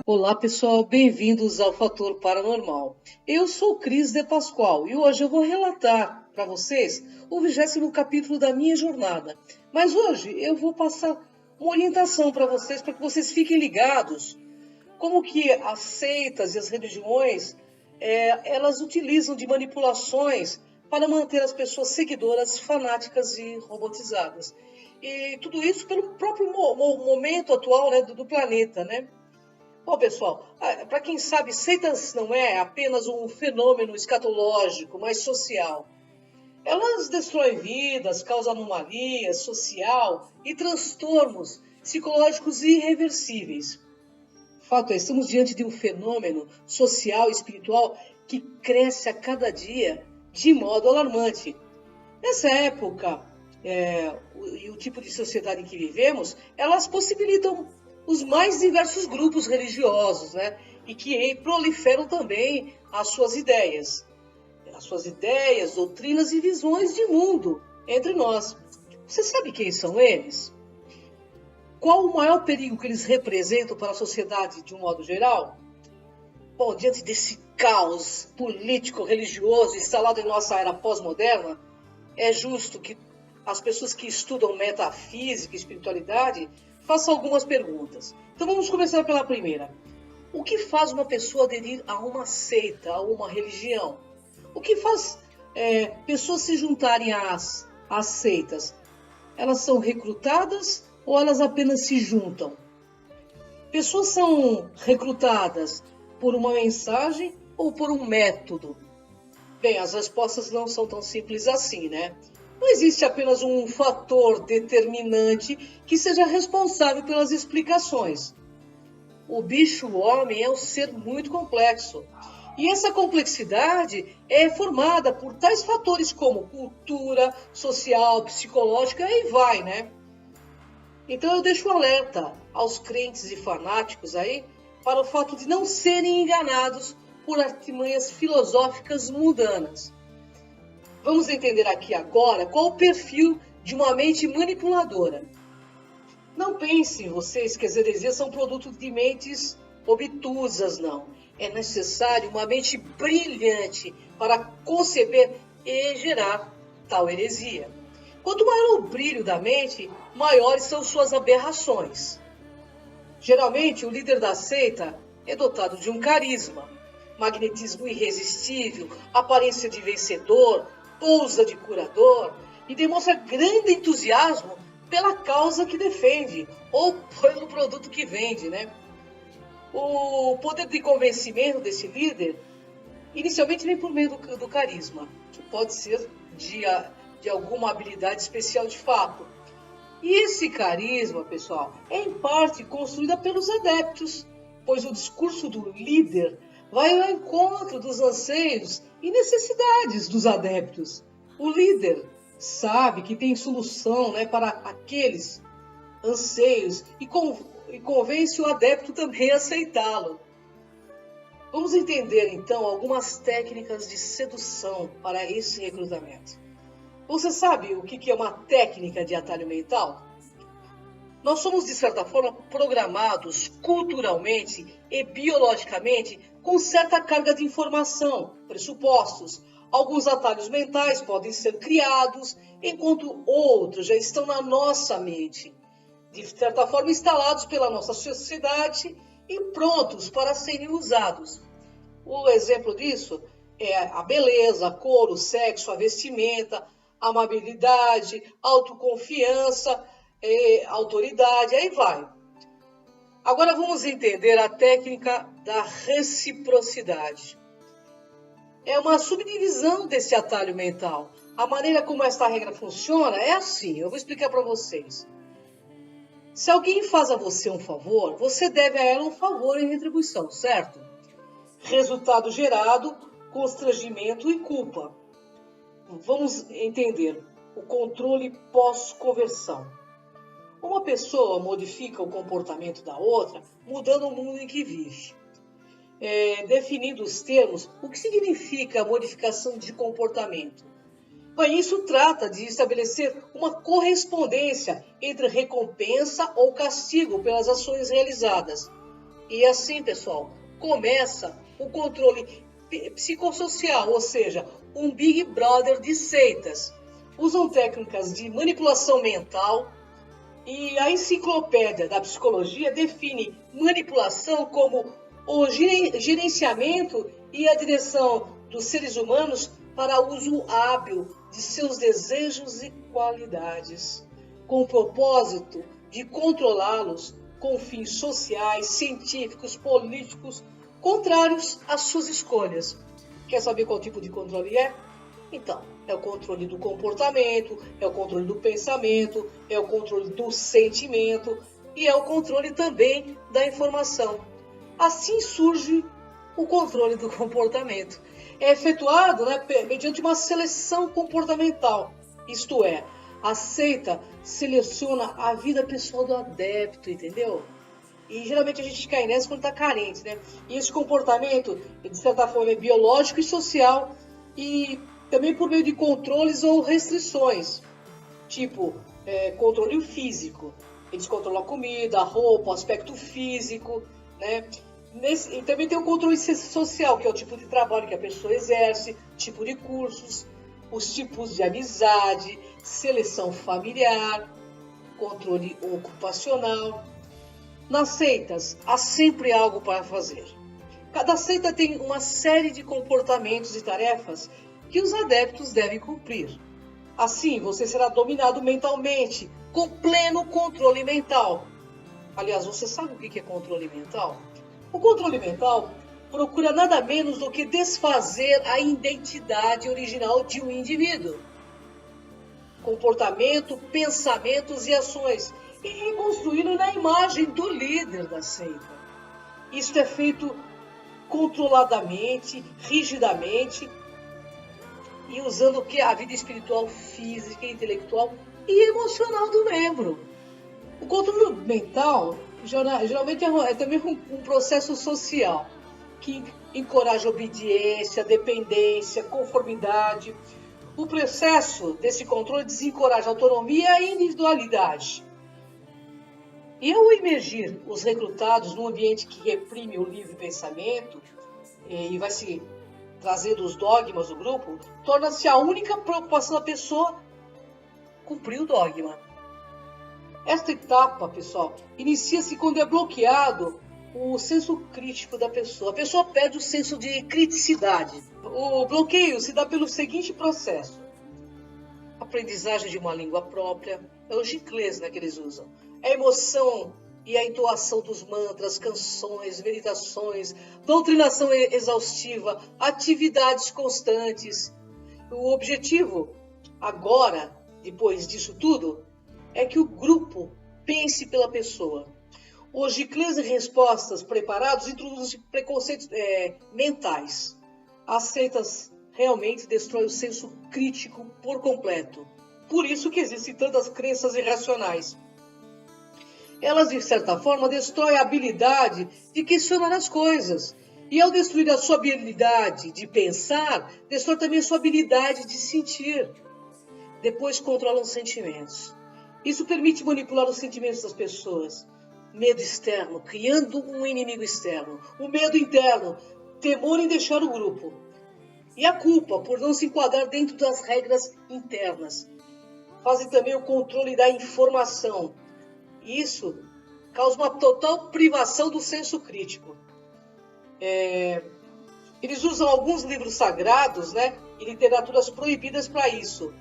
Olá pessoal, bem-vindos ao Fator Paranormal. Eu sou Cris de Pascoal e hoje eu vou relatar para vocês o 20º capítulo da minha jornada. Mas hoje eu vou passar uma orientação para que vocês fiquem ligados como que as seitas e as religiões elas utilizam de manipulações para manter as pessoas seguidoras fanáticas e robotizadas. E tudo isso pelo próprio momento atual, né, do planeta, né? Bom, pessoal, para quem sabe, seitas não é apenas um fenômeno escatológico, mas social. Elas destroem vidas, causam anomalias social e transtornos psicológicos irreversíveis. Fato é, estamos diante de um fenômeno social e espiritual que cresce a cada dia de modo alarmante. Nessa época, e o tipo de sociedade em que vivemos, elas possibilitam os mais diversos grupos religiosos, né? E que proliferam também as suas ideias, doutrinas e visões de mundo entre nós. Você sabe quem são eles? Qual o maior perigo que eles representam para a sociedade de um modo geral? Bom, diante desse caos político-religioso instalado em nossa era pós-moderna, é justo que as pessoas que estudam metafísica e espiritualidade façam algumas perguntas. Então vamos começar pela primeira. O que faz uma pessoa aderir a uma seita, a uma religião? O que faz pessoas se juntarem às seitas? Elas são recrutadas ou elas apenas se juntam? Pessoas são recrutadas por uma mensagem ou por um método? Bem, as respostas não são tão simples assim, né? Não existe apenas um fator determinante que seja responsável pelas explicações. O bicho-homem é um ser muito complexo. E essa complexidade é formada por tais fatores como cultura, social, psicológica e vai, né? Então eu deixo um alerta aos crentes e fanáticos aí para o fato de não serem enganados por artimanhas filosóficas mundanas. Vamos entender aqui agora qual o perfil de uma mente manipuladora. Não pensem vocês que as heresias são produto de mentes obtusas, não. É necessário uma mente brilhante para conceber e gerar tal heresia. Quanto maior o brilho da mente, maiores são suas aberrações. Geralmente, o líder da seita é dotado de um carisma, magnetismo irresistível, aparência de vencedor, pousa de curador e demonstra grande entusiasmo pela causa que defende ou pelo produto que vende, né? O poder de convencimento desse líder inicialmente vem por meio do carisma, que pode ser de alguma habilidade especial de fato. E esse carisma, pessoal, é em parte construída pelos adeptos, pois o discurso do líder vai ao encontro dos anseios e necessidades dos adeptos. O líder sabe que tem solução, né, para aqueles anseios e convence o adepto também a aceitá-lo. Vamos entender, então, algumas técnicas de sedução para esse recrutamento. Você sabe o que é uma técnica de atalho mental? Nós somos, de certa forma, programados culturalmente e biologicamente com certa carga de informação, pressupostos. Alguns atalhos mentais podem ser criados, enquanto outros já estão na nossa mente, de certa forma instalados pela nossa sociedade e prontos para serem usados. O exemplo disso é a beleza, a cor, o sexo, a vestimenta, a amabilidade, autoconfiança, autoridade, aí vai. Agora vamos entender a técnica da reciprocidade. É uma subdivisão desse atalho mental. A maneira como esta regra funciona é assim, eu vou explicar para vocês. Se alguém faz a você um favor, você deve a ela um favor em retribuição, certo? Resultado gerado, constrangimento e culpa. Vamos entender o controle pós-conversão. Uma pessoa modifica o comportamento da outra, mudando o mundo em que vive. Definindo os termos, o que significa a modificação de comportamento? Bem, isso trata de estabelecer uma correspondência entre recompensa ou castigo pelas ações realizadas. E assim, pessoal, começa o controle psicossocial, ou seja, um Big Brother de seitas. Usam técnicas de manipulação mental e a enciclopédia da psicologia define manipulação como o gerenciamento e a direção dos seres humanos para uso hábil de seus desejos e qualidades, com o propósito de controlá-los com fins sociais, científicos, políticos, contrários às suas escolhas. Quer saber qual tipo de controle é? Então, é o controle do comportamento, é o controle do pensamento, é o controle do sentimento e é o controle também da informação. Assim surge o controle do comportamento. É efetuado mediante uma seleção comportamental, isto é, a seita seleciona a vida pessoal do adepto, entendeu? E geralmente a gente cai nessa quando está carente, né? E esse comportamento, de certa forma, é biológico e social e também por meio de controles ou restrições, tipo controle físico. Eles controlam a comida, a roupa, o aspecto físico, né? E também tem o controle social, que é o tipo de trabalho que a pessoa exerce, tipo de cursos, os tipos de amizade, seleção familiar, controle ocupacional. Nas seitas, há sempre algo para fazer. Cada seita tem uma série de comportamentos e tarefas que os adeptos devem cumprir. Assim, você será dominado mentalmente, com pleno controle mental. Aliás, você sabe o que é controle mental? O controle mental procura nada menos do que desfazer a identidade original de um indivíduo. Comportamento, pensamentos e ações, e reconstruí-lo na imagem do líder da seita. Isso é feito controladamente, rigidamente, e usando o que? A vida espiritual, física, intelectual e emocional do membro. O controle mental geralmente é também um processo social que encoraja obediência, dependência, conformidade. O processo desse controle desencoraja a autonomia e a individualidade. E ao emergir os recrutados num ambiente que reprime o livre pensamento e vai se trazendo os dogmas do grupo, torna-se a única preocupação da pessoa cumprir o dogma. Esta etapa, pessoal, inicia-se quando é bloqueado o senso crítico da pessoa. A pessoa perde o senso de criticidade. O bloqueio se dá pelo seguinte processo. Aprendizagem de uma língua própria, é o giclês que eles usam. A emoção e a entoação dos mantras, canções, meditações, doutrinação exaustiva, atividades constantes. O objetivo, agora, depois disso tudo, é que o grupo pense pela pessoa. Os giclês e respostas preparados introduzem preconceitos mentais. As seitas realmente destroem o senso crítico por completo. Por isso que existem tantas crenças irracionais. Elas, de certa forma, destroem a habilidade de questionar as coisas. E ao destruir a sua habilidade de pensar, destrói também a sua habilidade de sentir. Depois controlam os sentimentos. Isso permite manipular os sentimentos das pessoas. Medo externo, criando um inimigo externo. O medo interno, temor em deixar o grupo. E a culpa por não se enquadrar dentro das regras internas. Fazem também o controle da informação. Isso causa uma total privação do senso crítico. Eles usam alguns livros sagrados, e literaturas proibidas para isso.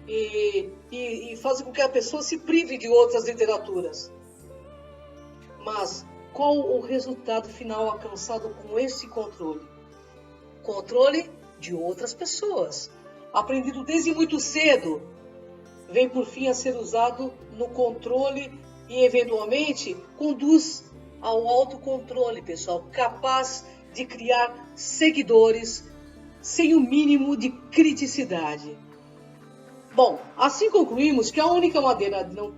E fazem com que a pessoa se prive de outras literaturas. Mas qual o resultado final alcançado com esse controle? Controle de outras pessoas. Aprendido desde muito cedo, vem por fim a ser usado no controle e eventualmente conduz ao autocontrole, pessoal, capaz de criar seguidores sem o mínimo de criticidade. Bom, assim concluímos que a única maneira de não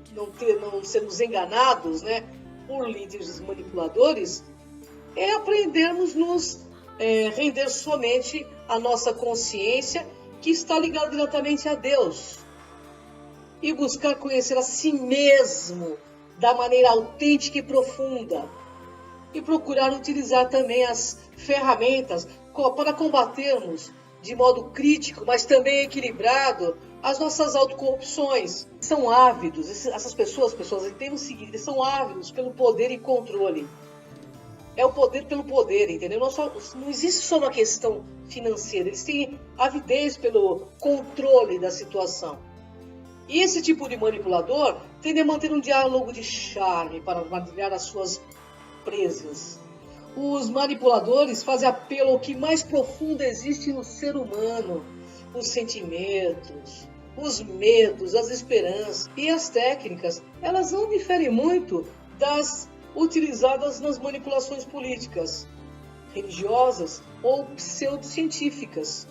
sermos enganados, né, por líderes manipuladores é aprendermos nos render somente à nossa consciência, que está ligada diretamente a Deus, e buscar conhecer a si mesmo da maneira autêntica e profunda, e procurar utilizar também as ferramentas para combatermos de modo crítico, mas também equilibrado, as nossas autocorrupções. São ávidos, essas pessoas entendem o seguinte, eles são ávidos pelo poder e controle. É o poder pelo poder, entendeu? Não existe só uma questão financeira, eles têm avidez pelo controle da situação. E esse tipo de manipulador tende a manter um diálogo de charme para armadilhar as suas presas. Os manipuladores fazem apelo ao que mais profundo existe no ser humano, os sentimentos, os medos, as esperanças. E as técnicas, elas não diferem muito das utilizadas nas manipulações políticas, religiosas ou pseudocientíficas.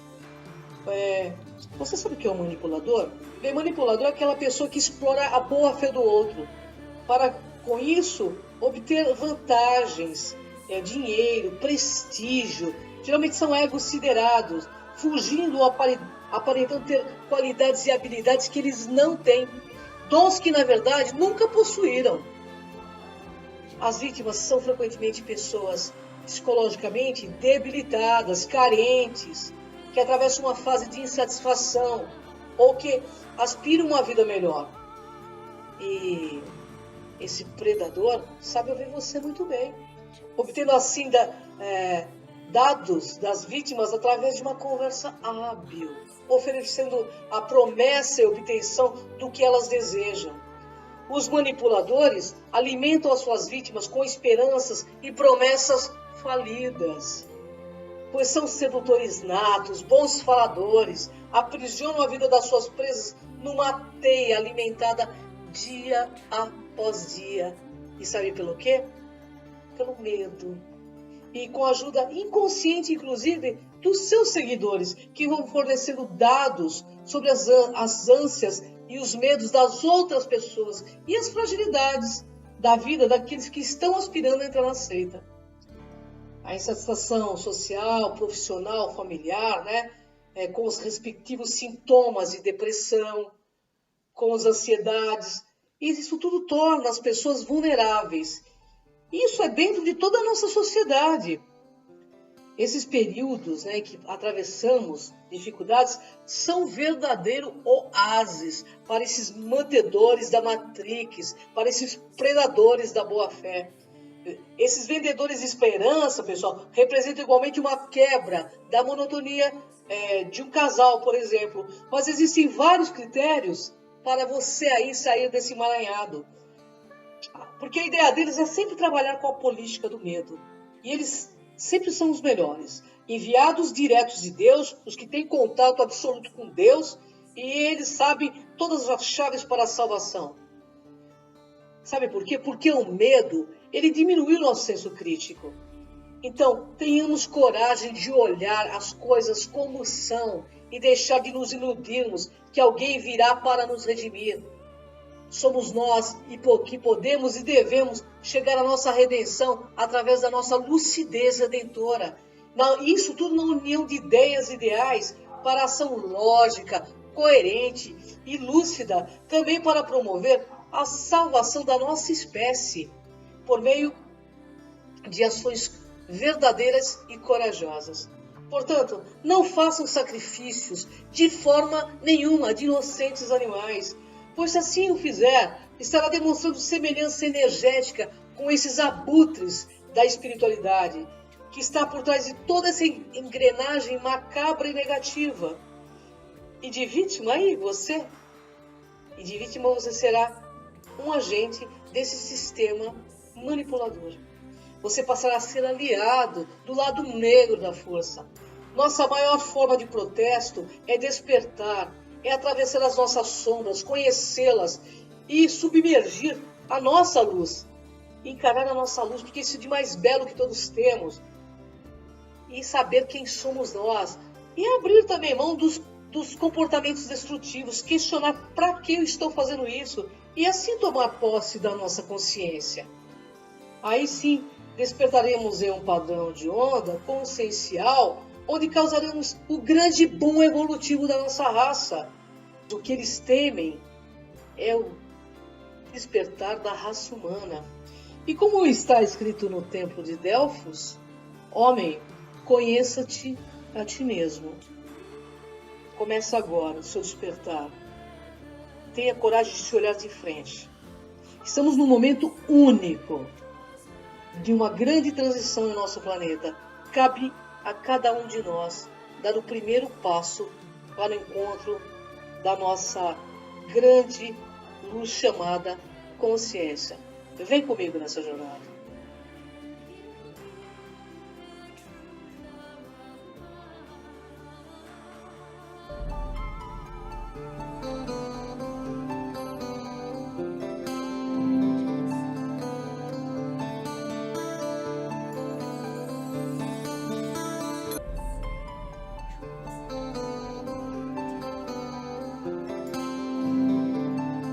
Você sabe o que é um manipulador? Bem, manipulador é aquela pessoa que explora a boa-fé do outro, para, com isso, obter vantagens, dinheiro, prestígio. Geralmente são egos siderados, fugindo ou aparentando ter qualidades e habilidades que eles não têm, dons que, na verdade, nunca possuíram. As vítimas são frequentemente pessoas psicologicamente debilitadas, carentes, que atravessam uma fase de insatisfação ou que aspiram a uma vida melhor. E esse predador sabe ouvir você muito bem, obtendo assim dados das vítimas através de uma conversa hábil, oferecendo a promessa e obtenção do que elas desejam. Os manipuladores alimentam as suas vítimas com esperanças e promessas falidas, pois são sedutores natos, bons faladores, aprisionam a vida das suas presas numa teia alimentada dia após dia. E sabe pelo quê? Pelo medo. E com a ajuda inconsciente, inclusive, dos seus seguidores, que vão fornecendo dados sobre as ânsias e os medos das outras pessoas e as fragilidades da vida daqueles que estão aspirando a entrar na seita. A insatisfação social, profissional, familiar, né? Com os respectivos sintomas de depressão, com as ansiedades. E isso tudo torna as pessoas vulneráveis. Isso é dentro de toda a nossa sociedade. Esses períodos, né, que atravessamos, dificuldades, são verdadeiro oásis para esses mantedores da Matrix, para esses predadores da boa-fé. Esses vendedores de esperança, pessoal, representam igualmente uma quebra da monotonia de um casal, por exemplo. Mas existem vários critérios para você aí sair desse emaranhado. Porque a ideia deles é sempre trabalhar com a política do medo. E eles sempre são os melhores. Enviados diretos de Deus, os que têm contato absoluto com Deus, e eles sabem todas as chaves para a salvação. Sabe por quê? Porque o medo, ele diminui o nosso senso crítico. Então, tenhamos coragem de olhar as coisas como são e deixar de nos iludirmos que alguém virá para nos redimir. Somos nós que podemos e devemos chegar à nossa redenção através da nossa lucidez redentora. Isso tudo na união de ideias ideais para ação lógica, coerente e lúcida, também para promover a salvação da nossa espécie, por meio de ações verdadeiras e corajosas. Portanto, não façam sacrifícios de forma nenhuma de inocentes animais, pois se assim o fizer, estará demonstrando semelhança energética com esses abutres da espiritualidade, que está por trás de toda essa engrenagem macabra e negativa. E de vítima aí, você? E de vítima você será um agente desse sistema manipulador. Você passará a ser aliado do lado negro da força. Nossa maior forma de protesto é despertar, é atravessar as nossas sombras, conhecê-las e submergir a nossa luz. Encarar a nossa luz, porque isso é de mais belo que todos temos. E saber quem somos nós. E abrir também mão dos dos comportamentos destrutivos, questionar para que eu estou fazendo isso e assim tomar posse da nossa consciência. Aí sim, despertaremos em um padrão de onda consciencial, onde causaremos o grande boom evolutivo da nossa raça. O que eles temem é o despertar da raça humana. E como está escrito no templo de Delfos, homem, conheça-te a ti mesmo. Começa agora o seu despertar. Tenha coragem de se olhar de frente. Estamos num momento único de uma grande transição em nosso planeta. Cabe a cada um de nós dar o primeiro passo para o encontro da nossa grande luz chamada consciência. Vem comigo nessa jornada.